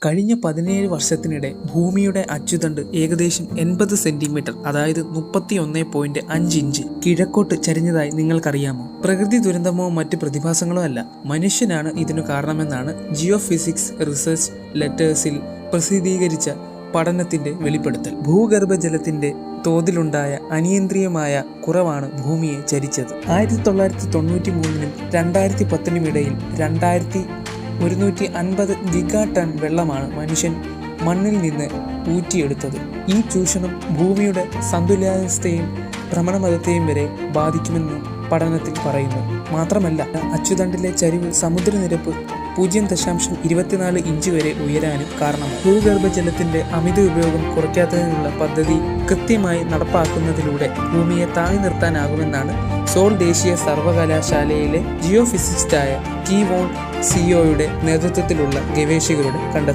കഴിഞ്ഞ 17 വർഷത്തിനിടെ ഭൂമിയുടെ അച്ചുതണ്ട് ഏകദേശം 80 സെന്റിമീറ്റർ, അതായത് 31.5 ഇഞ്ച് കിഴക്കോട്ട് ചരിഞ്ഞതായി നിങ്ങൾക്കറിയാമോ? പ്രകൃതി ദുരന്തമോ മറ്റ് പ്രതിഭാസങ്ങളോ അല്ല, മനുഷ്യനാണ് ഇതിനു കാരണമെന്നാണ് ജിയോ ഫിസിക്സ് റിസർച്ച് ലെറ്റേഴ്സിൽ പ്രസിദ്ധീകരിച്ച പഠനത്തിന്റെ വെളിപ്പെടുത്തൽ. ഭൂഗർഭജലത്തിന്റെ തോതിലുണ്ടായ അനിയന്ത്രിതമായ കുറവാണ് ഭൂമിയെ ചരിച്ചത്. 1993 2010 ഇടയിൽ 2150 ഗിഗാ ടൺ വെള്ളമാണ് മനുഷ്യൻ മണ്ണിൽ നിന്ന് ഊറ്റിയെടുത്തത്. ഈ ചൂഷണം ഭൂമിയുടെ സന്തുലിതാവസ്ഥയെയും ഭ്രമണപഥത്തെയും വരെ ബാധിക്കുമെന്ന് പഠനത്തിൽ പറയുന്നു. മാത്രമല്ല, അച്ചുതണ്ടിലെ ചരിവ് സമുദ്രനിരപ്പ് 0.24 ഇഞ്ച് വരെ ഉയരാനും കാരണമാണ്. ഭൂഗർഭജലത്തിന്റെ അമിത ഉപയോഗം കുറയ്ക്കാത്തതിനുള്ള പദ്ധതി കൃത്യമായി നടപ്പാക്കുന്നതിലൂടെ ഭൂമിയെ താങ്ങി നിർത്താനാകുമെന്നാണ് സോൾ ദേശീയ സർവകലാശാലയിലെ ജിയോ ഫിസിസിസ്റ്റായ കി വോൺ സിയോയുടെ നേതൃത്വത്തിലുള്ള ഗവേഷകരുടെ കണ്ടെത്തൽ.